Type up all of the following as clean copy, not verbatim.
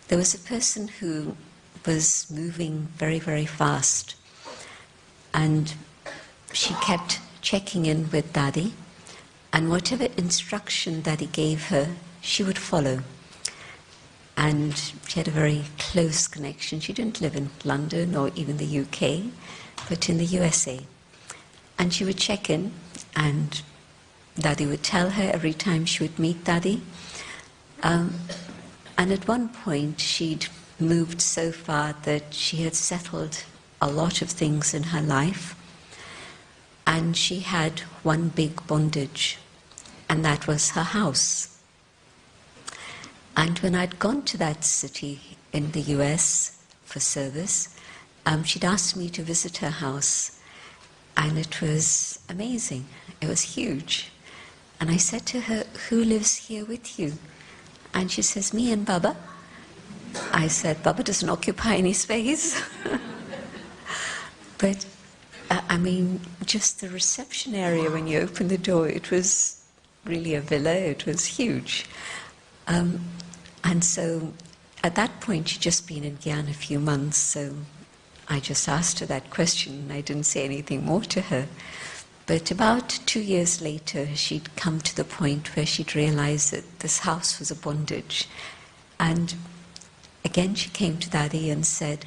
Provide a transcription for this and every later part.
there was a person who was moving very, very fast, and she kept checking in with Daddy, and whatever instruction Daddy gave her, she would follow. And she had a very close connection. She didn't live in London or even the UK, but in the USA. And she would check in, and Daddy would tell her every time she would meet Daddy. And at one point, she'd moved so far that she had settled a lot of things in her life, and she had one big bondage, and that was her house. And when I'd gone to that city in the US for service, she'd asked me to visit her house, and it was amazing. It was huge. And I said to her, "Who lives here with you?" And she says, "Me and Baba." I said, "Baba doesn't occupy any space." But, I mean, just the reception area when you open the door, it was really a villa, it was huge. And so at that point, she'd just been in Gyan a few months, so I just asked her that question, and I didn't say anything more to her. But about 2 years later, she'd come to the point where she'd realized that this house was a bondage. And again, she came to Daddy and said,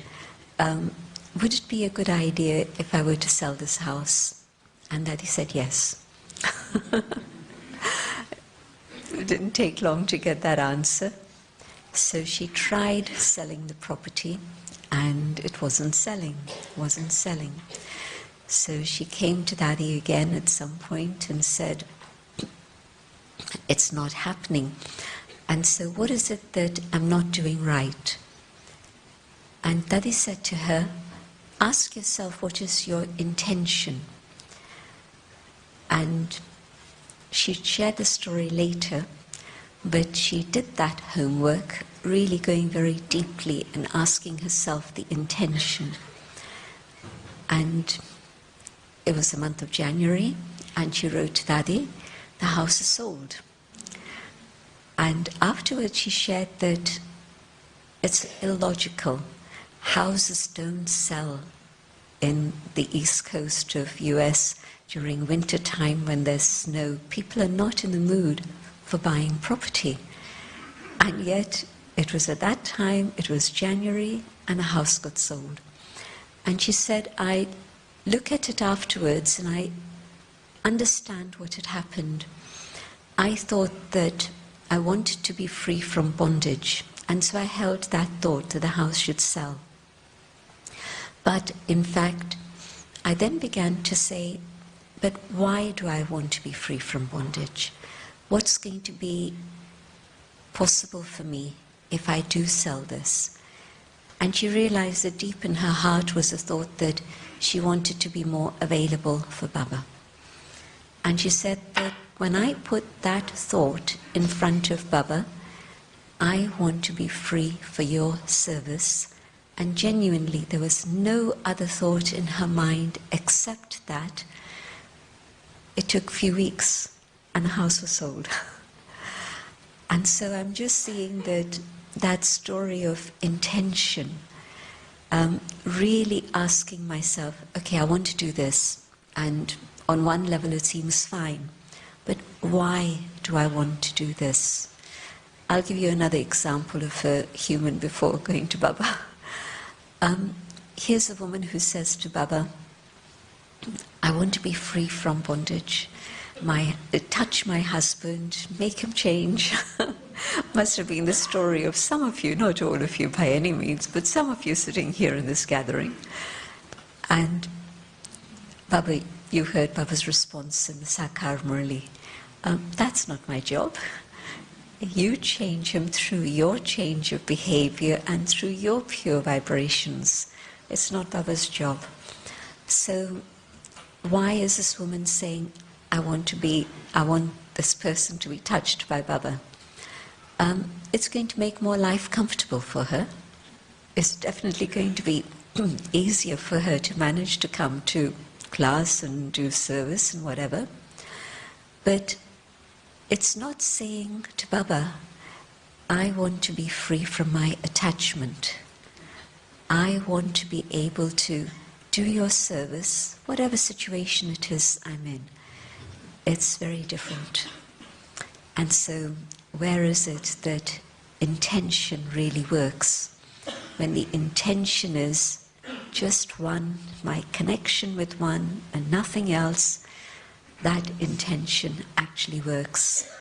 "Would it be a good idea if I were to sell this house?" And Daddy said yes. It didn't take long to get that answer. So she tried selling the property, and it wasn't selling. So she came to Daddy again at some point and said, "It's not happening. And so what is it that I'm not doing right?" And Daddy said to her, "Ask yourself, what is your intention?" And she shared the story later, but she did that homework, really going very deeply and asking herself the intention. And it was the month of January, and she wrote to Daddy, "The house is sold." And afterwards she shared that it's illogical. Houses don't sell in the east coast of US during winter time when there's snow. People are not in the mood for buying property. And yet it was at that time, it was January, and a house got sold. And she said, "I look at it afterwards and I understand what had happened. I thought that I wanted to be free from bondage, and so I held that thought that the house should sell. But in fact, I then began to say, but why do I want to be free from bondage? What's going to be possible for me if I do sell this?" And she realized that deep in her heart was a thought that she wanted to be more available for Baba. And she said that when I put that thought in front of Baba, I want to be free for your service. And genuinely, there was no other thought in her mind except that. It took a few weeks, and the house was sold. And so I'm just seeing that story of intention, really asking myself, okay, I want to do this, and on one level it seems fine, but why do I want to do this? I'll give you another example of a human before going to Baba. Here's a woman who says to Baba, I want to be free from bondage. Touch my husband, make him change. Must have been the story of some of you, not all of you by any means, but some of you sitting here in this gathering. And Baba, you heard Baba's response in the Sakar Murli. That's not my job. You change him through your change of behavior and through your pure vibrations. It's not Baba's job. So why is this woman saying, I want this person to be touched by Baba? It's going to make more life comfortable for her. It's definitely going to be easier for her to manage to come to class and do service and whatever. But it's not saying to Baba, I want to be free from my attachment. I want to be able to do your service, whatever situation it is I'm in. It's very different. And so, where is it that intention really works? When the intention is just one, my connection with one and nothing else, that intention actually works.